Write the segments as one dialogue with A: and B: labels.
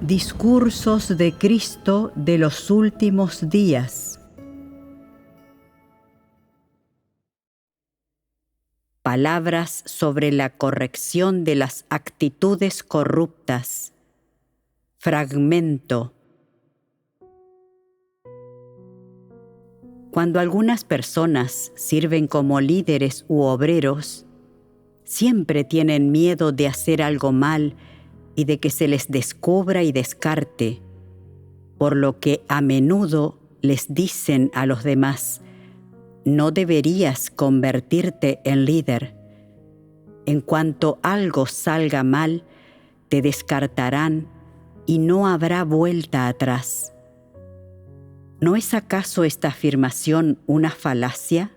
A: Discursos de Cristo de los últimos días. Palabras sobre la corrección de las actitudes corruptas. Fragmento. Cuando algunas personas sirven como líderes u obreros, siempre tienen miedo de hacer algo mal y de que se les descubra y descarte, por lo que a menudo les dicen a los demás: no deberías convertirte en líder. En cuanto algo salga mal, te descartarán y no habrá vuelta atrás. ¿No es acaso esta afirmación una falacia?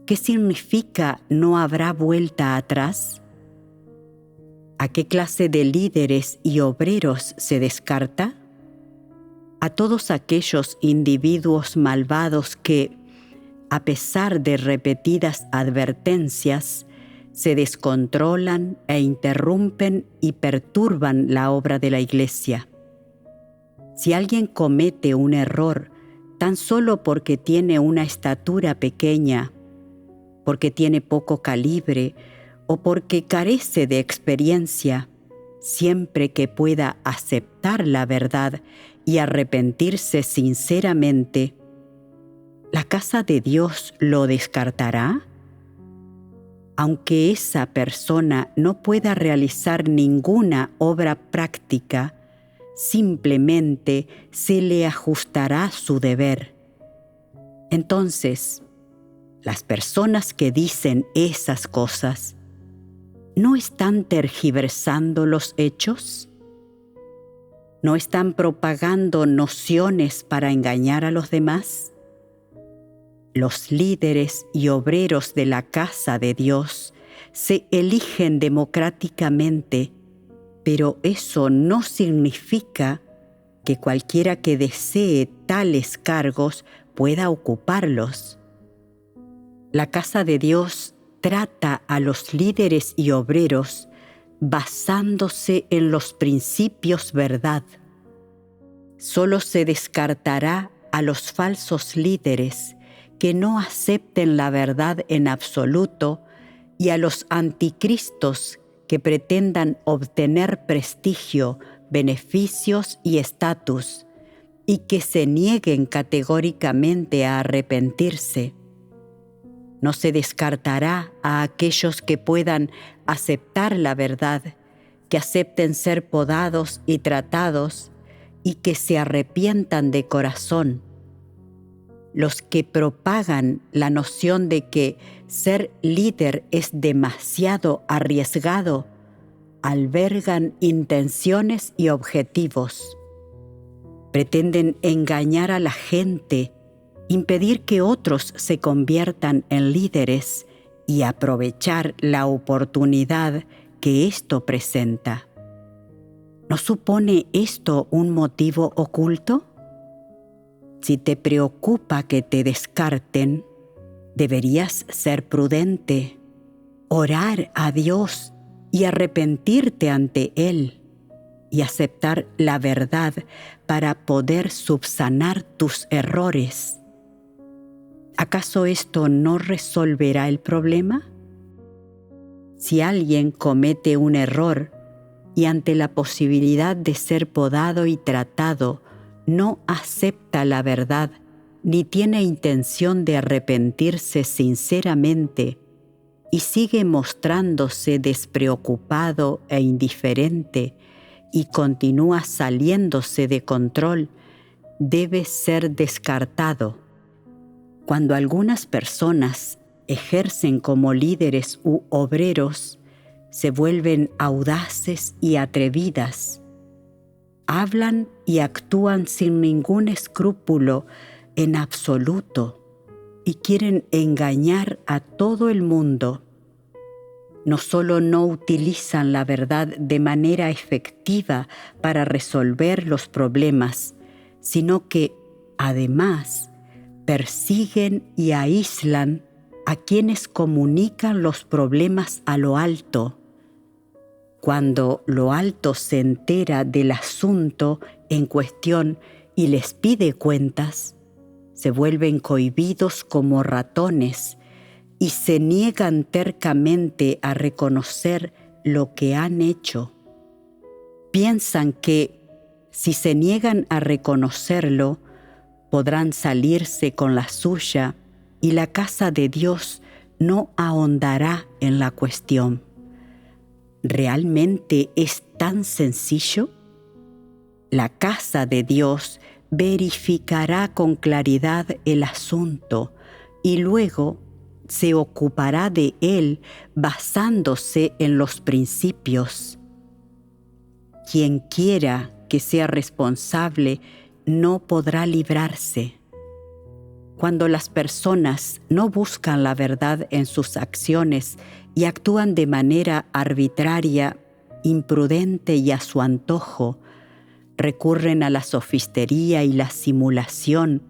A: ¿Qué significa no habrá vuelta atrás? ¿A qué clase de líderes y obreros se descarta? A todos aquellos individuos malvados que, a pesar de repetidas advertencias, se descontrolan e interrumpen y perturban la obra de la Iglesia. Si alguien comete un error tan solo porque tiene una estatura pequeña, porque tiene poco calibre o porque carece de experiencia, siempre que pueda aceptar la verdad y arrepentirse sinceramente, ¿la casa de Dios lo descartará? Aunque esa persona no pueda realizar ninguna obra práctica, simplemente se le ajustará su deber. Entonces, las personas que dicen esas cosas, ¿no están tergiversando los hechos? ¿No están propagando nociones para engañar a los demás? Los líderes y obreros de la casa de Dios se eligen democráticamente, pero eso no significa que cualquiera que desee tales cargos pueda ocuparlos. La casa de Dios trata a los líderes y obreros basándose en los principios verdad. Solo se descartará a los falsos líderes que no acepten la verdad en absoluto y a los anticristos que pretendan obtener prestigio, beneficios y estatus y que se nieguen categóricamente a arrepentirse. No se descartará a aquellos que puedan aceptar la verdad, que acepten ser podados y tratados y que se arrepientan de corazón. Los que propagan la noción de que ser líder es demasiado arriesgado albergan intenciones y objetivos. Pretenden engañar a la gente, impedir que otros se conviertan en líderes y aprovechar la oportunidad que esto presenta. ¿No supone esto un motivo oculto? Si te preocupa que te descarten, deberías ser prudente, orar a Dios y arrepentirte ante Él y aceptar la verdad para poder subsanar tus errores. ¿Acaso esto no resolverá el problema? Si alguien comete un error y ante la posibilidad de ser podado y tratado, no acepta la verdad ni tiene intención de arrepentirse sinceramente y sigue mostrándose despreocupado e indiferente y continúa saliéndose de control, debe ser descartado. Cuando algunas personas ejercen como líderes u obreros, se vuelven audaces y atrevidas. Hablan y actúan sin ningún escrúpulo en absoluto y quieren engañar a todo el mundo. No solo no utilizan la verdad de manera efectiva para resolver los problemas, sino que, además, persiguen y aíslan a quienes comunican los problemas a lo alto. Cuando lo alto se entera del asunto en cuestión y les pide cuentas, se vuelven cohibidos como ratones y se niegan tercamente a reconocer lo que han hecho. Piensan que, si se niegan a reconocerlo, podrán salirse con la suya y la casa de Dios no ahondará en la cuestión. ¿Realmente es tan sencillo? La casa de Dios verificará con claridad el asunto y luego se ocupará de él basándose en los principios. Quien quiera que sea responsable no podrá librarse. Cuando las personas no buscan la verdad en sus acciones y actúan de manera arbitraria, imprudente y a su antojo, recurren a la sofistería y la simulación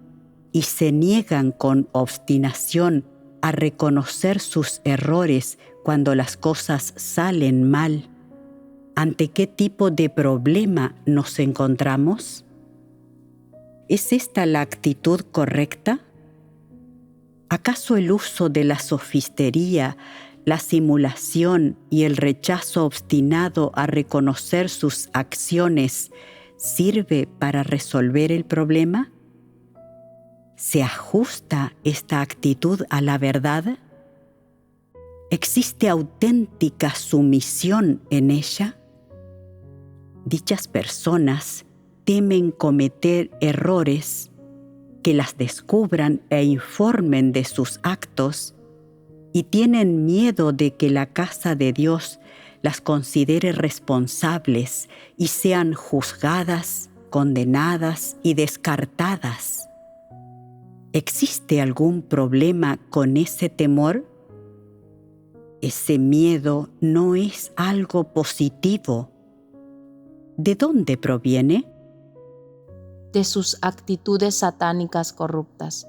A: y se niegan con obstinación a reconocer sus errores cuando las cosas salen mal. ¿Ante qué tipo de problema nos encontramos? ¿Es esta la actitud correcta? ¿Acaso el uso de la sofistería, la simulación y el rechazo obstinado a reconocer sus acciones sirve para resolver el problema? ¿Se ajusta esta actitud a la verdad? ¿Existe auténtica sumisión en ella? Dichas personas temen cometer errores, que las descubran e informen de sus actos, y tienen miedo de que la casa de Dios las considere responsables y sean juzgadas, condenadas y descartadas. ¿Existe algún problema con ese temor? Ese miedo no es algo positivo. ¿De dónde proviene?
B: De sus actitudes satánicas corruptas.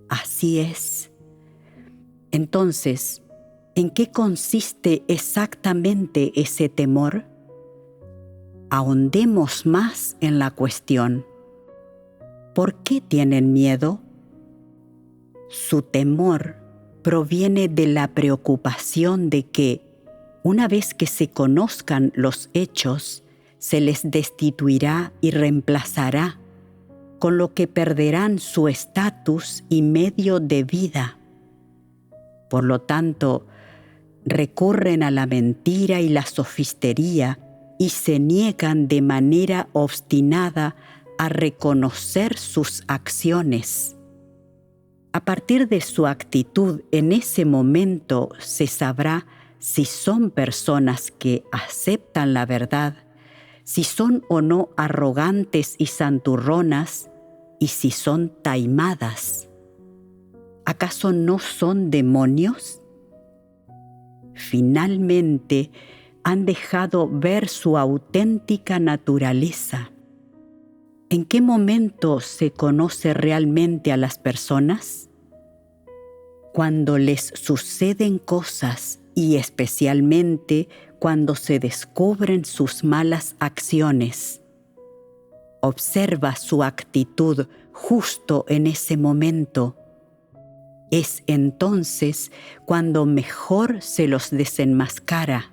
A: Así es. Entonces, ¿en qué consiste exactamente ese temor? Ahondemos más en la cuestión. ¿Por qué tienen miedo? Su temor proviene de la preocupación de que, una vez que se conozcan los hechos, se les destituirá y reemplazará, con lo que perderán su estatus y medio de vida. Por lo tanto, recurren a la mentira y la sofistería y se niegan de manera obstinada a reconocer sus acciones. A partir de su actitud en ese momento se sabrá si son personas que aceptan la verdad, si son o no arrogantes y santurronas, y si son taimadas. ¿Acaso no son demonios? Finalmente, han dejado ver su auténtica naturaleza. ¿En qué momento se conoce realmente a las personas? Cuando les suceden cosas y especialmente cuando se descubren sus malas acciones. Observa su actitud justo en ese momento. Es entonces cuando mejor se los desenmascara.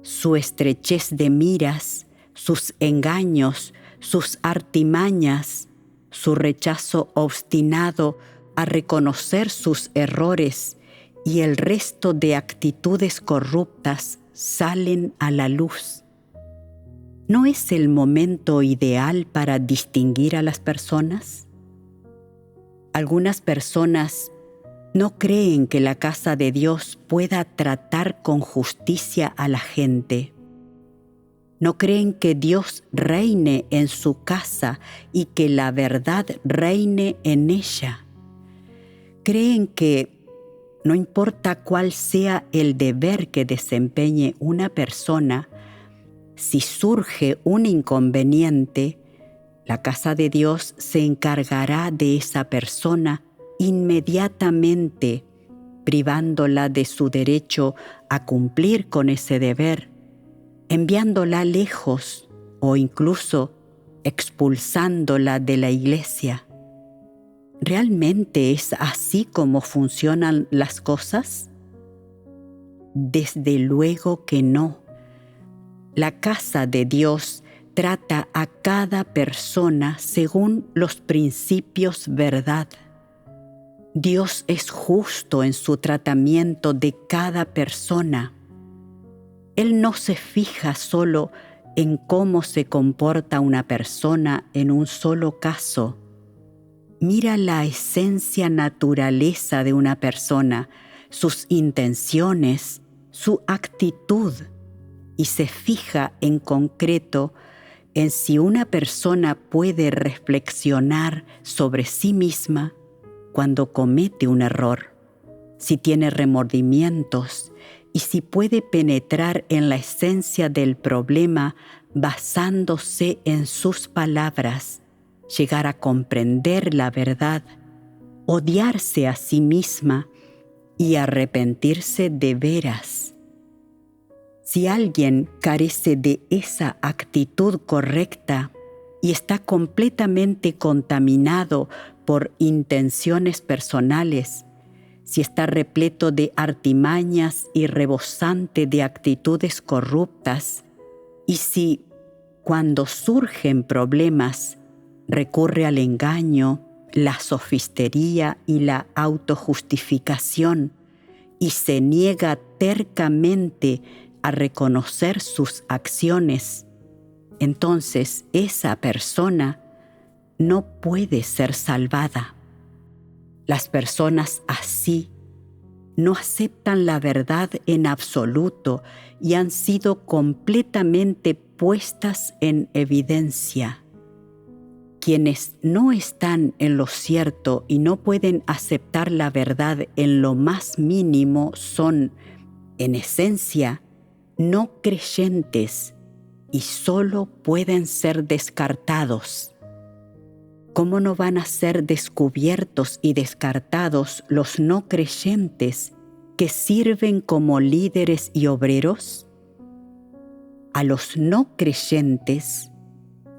A: Su estrechez de miras, sus engaños, sus artimañas, su rechazo obstinado a reconocer sus errores y el resto de actitudes corruptas salen a la luz. ¿No es el momento ideal para distinguir a las personas? Algunas personas no creen que la casa de Dios pueda tratar con justicia a la gente. No creen que Dios reine en su casa y que la verdad reine en ella. Creen que no importa cuál sea el deber que desempeñe una persona, si surge un inconveniente, la casa de Dios se encargará de esa persona inmediatamente privándola de su derecho a cumplir con ese deber, enviándola lejos o incluso expulsándola de la iglesia. ¿Realmente es así como funcionan las cosas? Desde luego que no. La casa de Dios trata a cada persona según los principios verdad. Dios es justo en su tratamiento de cada persona. Él no se fija solo en cómo se comporta una persona en un solo caso. Mira la esencia naturaleza de una persona, sus intenciones, su actitud, y se fija en concreto en si una persona puede reflexionar sobre sí misma cuando comete un error, si tiene remordimientos y si puede penetrar en la esencia del problema basándose en sus palabras, llegar a comprender la verdad, odiarse a sí misma y arrepentirse de veras. Si alguien carece de esa actitud correcta y está completamente contaminado por intenciones personales, si está repleto de artimañas y rebosante de actitudes corruptas, y si, cuando surgen problemas, recurre al engaño, la sofistería y la autojustificación, y se niega tercamente a reconocer sus acciones, entonces esa persona no puede ser salvada. Las personas así no aceptan la verdad en absoluto y han sido completamente puestas en evidencia. Quienes no están en lo cierto y no pueden aceptar la verdad en lo más mínimo son, en esencia, no creyentes y solo pueden ser descartados. ¿Cómo no van a ser descubiertos y descartados los no creyentes que sirven como líderes y obreros? A los no creyentes,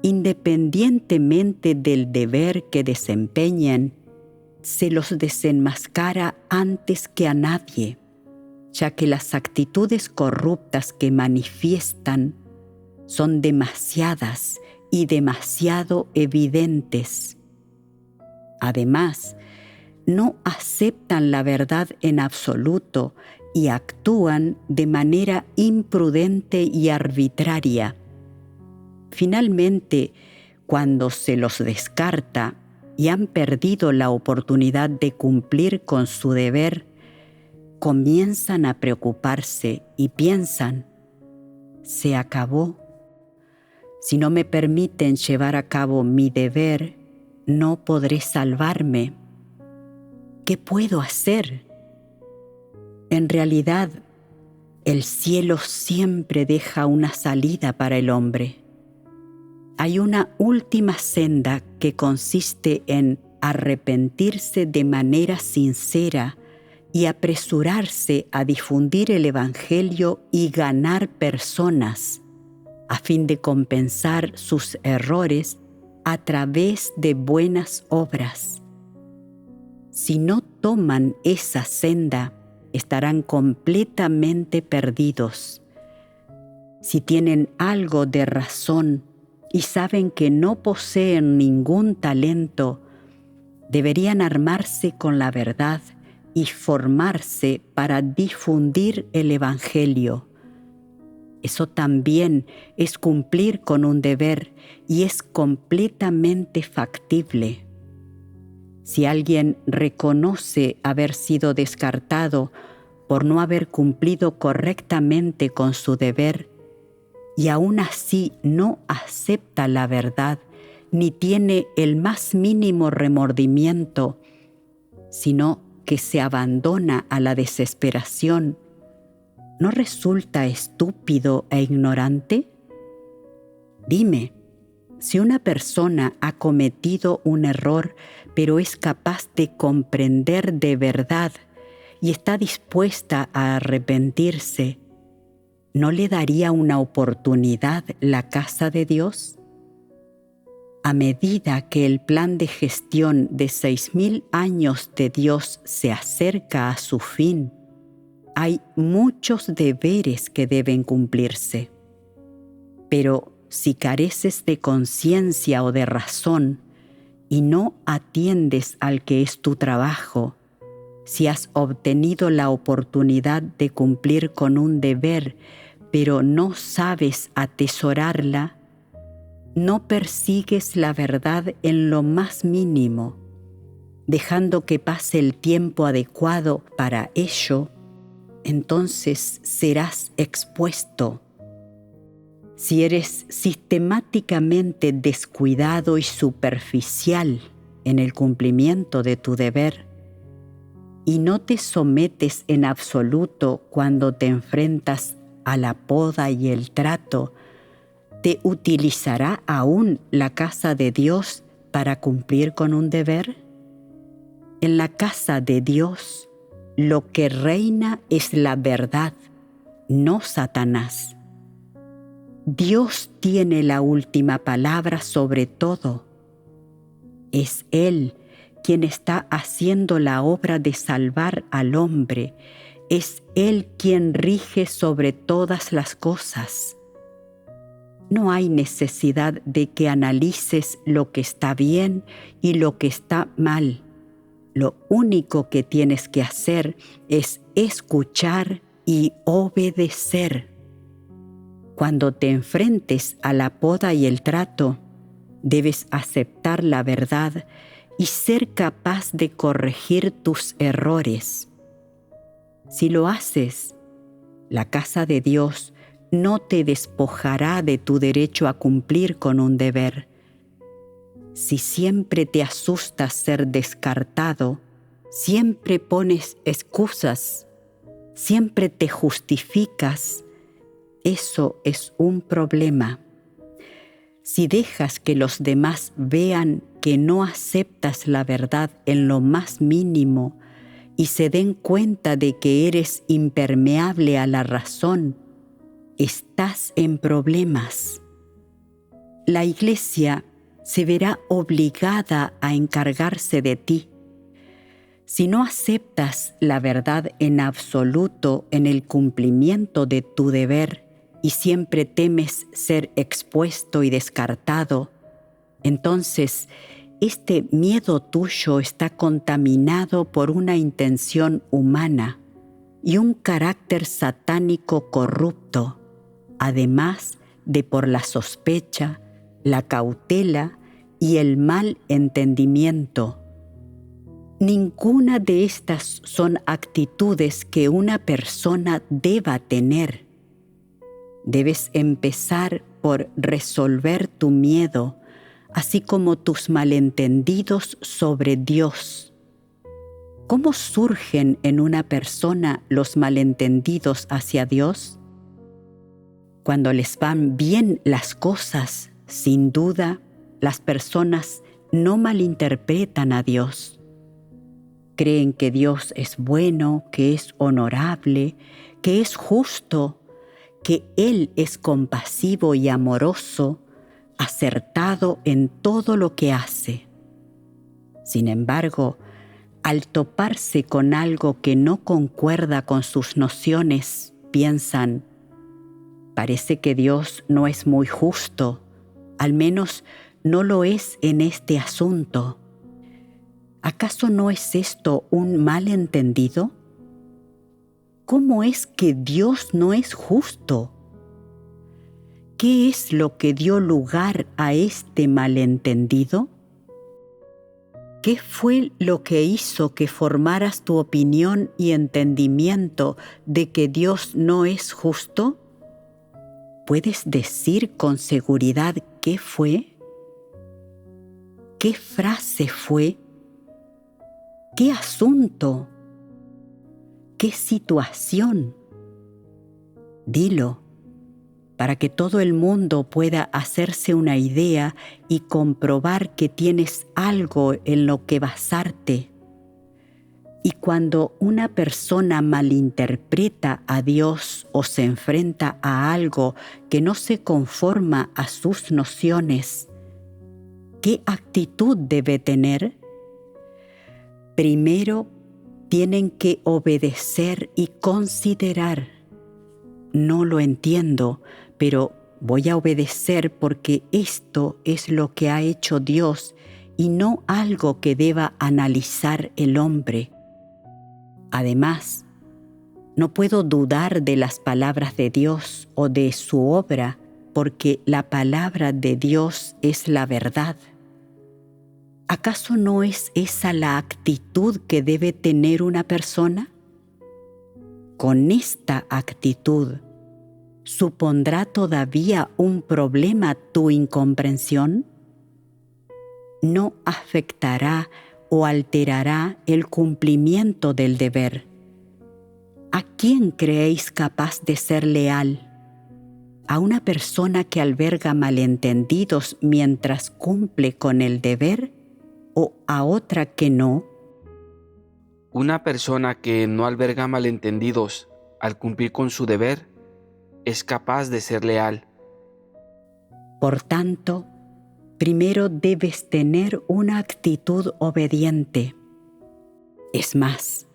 A: independientemente del deber que desempeñan, se los desenmascara antes que a nadie, ya que las actitudes corruptas que manifiestan son demasiadas y demasiado evidentes. Además, no aceptan la verdad en absoluto y actúan de manera imprudente y arbitraria. Finalmente, cuando se los descarta y han perdido la oportunidad de cumplir con su deber, comienzan a preocuparse y piensan: se acabó. Si no me permiten llevar a cabo mi deber, no podré salvarme. ¿Qué puedo hacer? En realidad, el cielo siempre deja una salida para el hombre. Hay una última senda que consiste en arrepentirse de manera sincera y apresurarse a difundir el Evangelio y ganar personas, a fin de compensar sus errores a través de buenas obras. Si no toman esa senda, estarán completamente perdidos. Si tienen algo de razón y saben que no poseen ningún talento, deberían armarse con la verdad y formarse para difundir el Evangelio. Eso también es cumplir con un deber y es completamente factible. Si alguien reconoce haber sido descartado por no haber cumplido correctamente con su deber y aún así no acepta la verdad ni tiene el más mínimo remordimiento, sino que se abandona a la desesperación, ¿no resulta estúpido e ignorante? Dime, si una persona ha cometido un error, pero es capaz de comprender de verdad y está dispuesta a arrepentirse, ¿no le daría una oportunidad la casa de Dios? A medida que el plan de gestión de 6.000 años de Dios se acerca a su fin, hay muchos deberes que deben cumplirse. Pero si careces de conciencia o de razón y no atiendes al que es tu trabajo, si has obtenido la oportunidad de cumplir con un deber, pero no sabes atesorarla, no persigues la verdad en lo más mínimo, dejando que pase el tiempo adecuado para ello, entonces serás expuesto. Si eres sistemáticamente descuidado y superficial en el cumplimiento de tu deber, y no te sometes en absoluto cuando te enfrentas a la poda y el trato, ¿te utilizará aún la casa de Dios para cumplir con un deber? En la casa de Dios, lo que reina es la verdad, no Satanás. Dios tiene la última palabra sobre todo. Es Él quien está haciendo la obra de salvar al hombre. Es Él quien rige sobre todas las cosas. No hay necesidad de que analices lo que está bien y lo que está mal. Lo único que tienes que hacer es escuchar y obedecer. Cuando te enfrentes a la poda y el trato, debes aceptar la verdad y ser capaz de corregir tus errores. Si lo haces, la casa de Dios no te despojará de tu derecho a cumplir con un deber. Si siempre te asusta ser descartado, siempre pones excusas, siempre te justificas, eso es un problema. Si dejas que los demás vean que no aceptas la verdad en lo más mínimo y se den cuenta de que eres impermeable a la razón, estás en problemas. La Iglesia se verá obligada a encargarse de ti. Si no aceptas la verdad en absoluto en el cumplimiento de tu deber y siempre temes ser expuesto y descartado, entonces este miedo tuyo está contaminado por una intención humana y un carácter satánico corrupto, además de por la sospecha, la cautela y el mal entendimiento. Ninguna de estas son actitudes que una persona deba tener. Debes empezar por resolver tu miedo, así como tus malentendidos sobre Dios. ¿Cómo surgen en una persona los malentendidos hacia Dios? Cuando les van bien las cosas, sin duda, las personas no malinterpretan a Dios. Creen que Dios es bueno, que es honorable, que es justo, que Él es compasivo y amoroso, acertado en todo lo que hace. Sin embargo, al toparse con algo que no concuerda con sus nociones, piensan, parece que Dios no es muy justo, al menos no lo es en este asunto. ¿Acaso no es esto un malentendido? ¿Cómo es que Dios no es justo? ¿Qué es lo que dio lugar a este malentendido? ¿Qué fue lo que hizo que formaras tu opinión y entendimiento de que Dios no es justo? ¿Puedes decir con seguridad qué fue? ¿Qué frase fue? ¿Qué asunto? ¿Qué situación? Dilo, para que todo el mundo pueda hacerse una idea y comprobar que tienes algo en lo que basarte. Y cuando una persona malinterpreta a Dios o se enfrenta a algo que no se conforma a sus nociones, ¿qué actitud debe tener? Primero, tienen que obedecer y considerar. No lo entiendo, pero voy a obedecer porque esto es lo que ha hecho Dios y no algo que deba analizar el hombre. Además, no puedo dudar de las palabras de Dios o de su obra, porque la palabra de Dios es la verdad. ¿Acaso no es esa la actitud que debe tener una persona? Con esta actitud, ¿supondrá todavía un problema tu incomprensión? No afectará o alterará el cumplimiento del deber. ¿A quién creéis capaz de ser leal? ¿A una persona que alberga malentendidos mientras cumple con el deber o a otra que no?
C: Una persona que no alberga malentendidos al cumplir con su deber es capaz de ser leal.
A: Por tanto, primero debes tener una actitud obediente. Es más,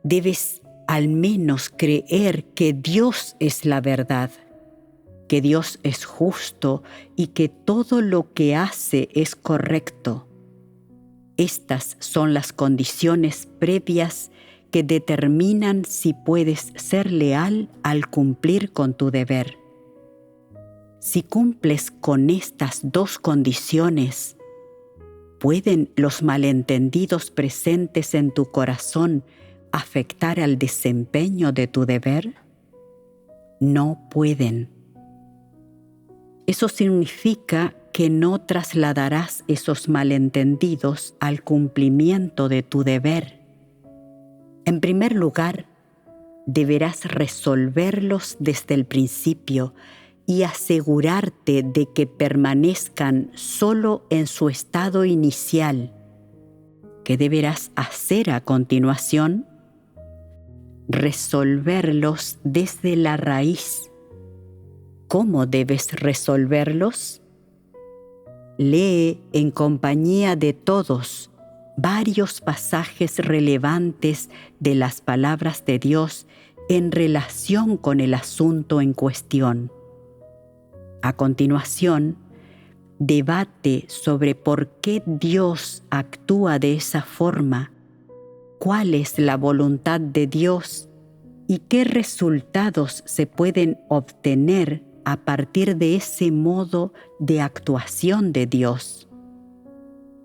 A: debes al menos creer que Dios es la verdad, que Dios es justo y que todo lo que hace es correcto. Estas son las condiciones previas que determinan si puedes ser leal al cumplir con tu deber. Si cumples con estas dos condiciones, ¿pueden los malentendidos presentes en tu corazón afectar al desempeño de tu deber? No pueden. Eso significa que no trasladarás esos malentendidos al cumplimiento de tu deber. En primer lugar, deberás resolverlos desde el principio y asegurarte de que permanezcan solo en su estado inicial. ¿Qué deberás hacer a continuación? Resolverlos desde la raíz. ¿Cómo debes resolverlos? Lee en compañía de todos varios pasajes relevantes de las palabras de Dios en relación con el asunto en cuestión. A continuación, debate sobre por qué Dios actúa de esa forma, cuál es la voluntad de Dios y qué resultados se pueden obtener a partir de ese modo de actuación de Dios.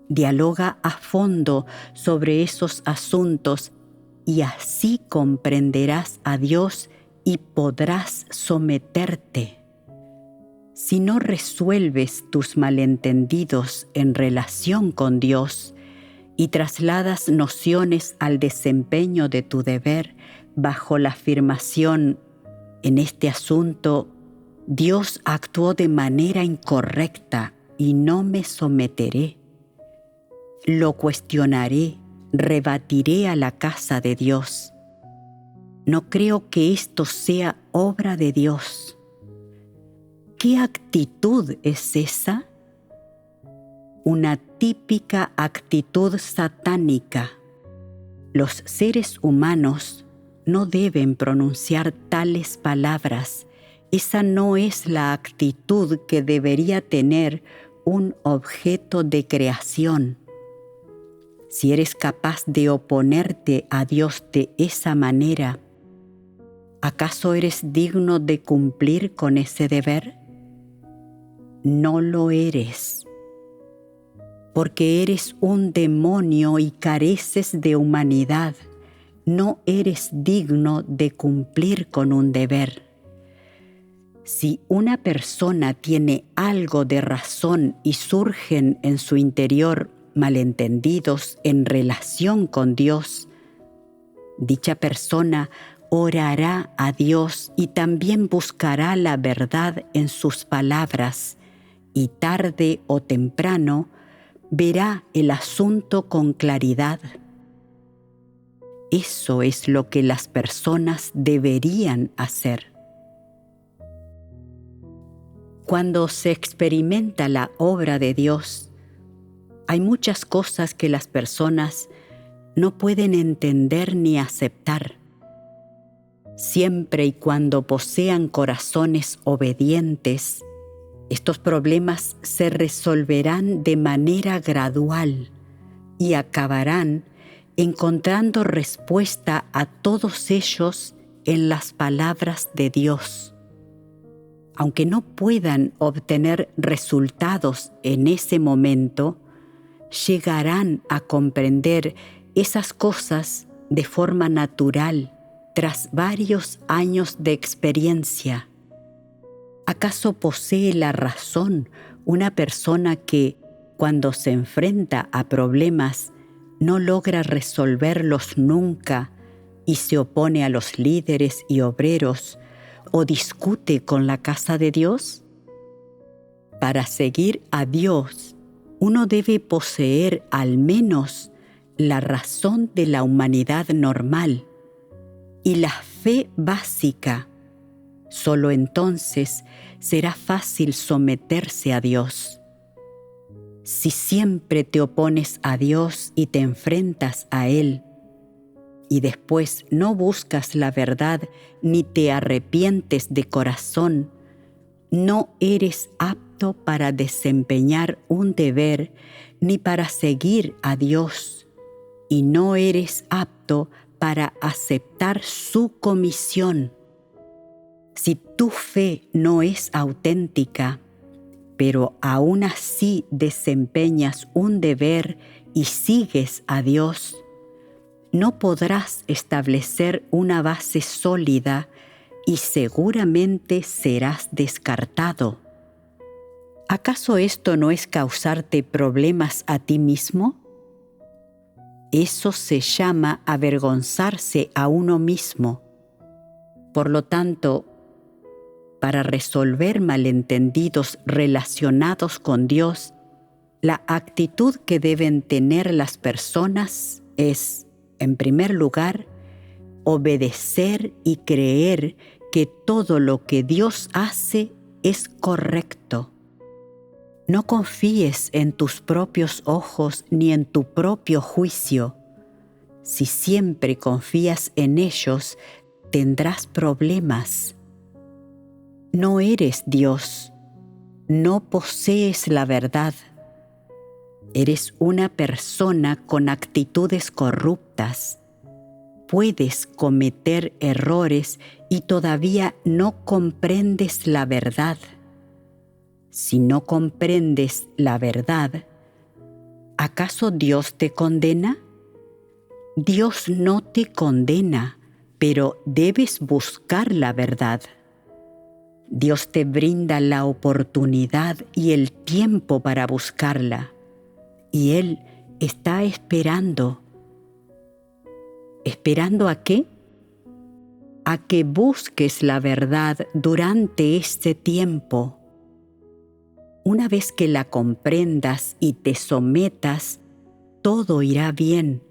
A: Dialoga a fondo sobre esos asuntos y así comprenderás a Dios y podrás someterte. Si no resuelves tus malentendidos en relación con Dios y trasladas nociones al desempeño de tu deber bajo la afirmación, en este asunto, Dios actuó de manera incorrecta y no me someteré. Lo cuestionaré, rebatiré a la casa de Dios. No creo que esto sea obra de Dios. ¿Qué actitud es esa? Una típica actitud satánica. Los seres humanos no deben pronunciar tales palabras. Esa no es la actitud que debería tener un objeto de creación. Si eres capaz de oponerte a Dios de esa manera, ¿acaso eres digno de cumplir con ese deber? No lo eres, porque eres un demonio y careces de humanidad. No eres digno de cumplir con un deber. Si una persona tiene algo de razón y surgen en su interior malentendidos en relación con Dios, dicha persona orará a Dios y también buscará la verdad en sus palabras, y tarde o temprano verá el asunto con claridad. eso es lo que las personas deberían hacer. Cuando se experimenta la obra de Dios, hay muchas cosas que las personas no pueden entender ni aceptar. Siempre y cuando posean corazones obedientes, estos problemas se resolverán de manera gradual y acabarán encontrando respuesta a todos ellos en las palabras de Dios. Aunque no puedan obtener resultados en ese momento, llegarán a comprender esas cosas de forma natural tras varios años de experiencia. ¿Acaso posee la razón una persona que, cuando se enfrenta a problemas, no logra resolverlos nunca y se opone a los líderes y obreros o discute con la casa de Dios? Para seguir a Dios, uno debe poseer al menos la razón de la humanidad normal y la fe básica. Solo entonces será fácil someterse a Dios. Si siempre te opones a Dios y te enfrentas a Él, y después no buscas la verdad ni te arrepientes de corazón, no eres apto para desempeñar un deber ni para seguir a Dios, y no eres apto para aceptar su comisión. Si tu fe no es auténtica, pero aún así desempeñas un deber y sigues a Dios, no podrás establecer una base sólida y seguramente serás descartado. ¿Acaso esto no es causarte problemas a ti mismo? Eso se llama avergonzarse a uno mismo. Por lo tanto, para resolver malentendidos relacionados con Dios, la actitud que deben tener las personas es, en primer lugar, obedecer y creer que todo lo que Dios hace es correcto. No confíes en tus propios ojos ni en tu propio juicio. Si siempre confías en ellos, tendrás problemas. No eres Dios, no posees la verdad. Eres una persona con actitudes corruptas. Puedes cometer errores y todavía no comprendes la verdad. Si no comprendes la verdad, ¿acaso Dios te condena? Dios no te condena, pero debes buscar la verdad. Dios te brinda la oportunidad y el tiempo para buscarla. Y Él está esperando. ¿Esperando a qué? A que busques la verdad durante este tiempo. Una vez que la comprendas y te sometas, todo irá bien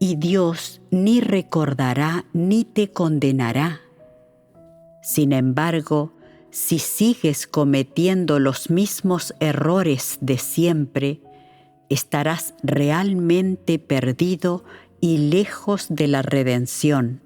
A: y Dios ni recordará ni te condenará. Sin embargo, si sigues cometiendo los mismos errores de siempre, estarás realmente perdido y lejos de la redención.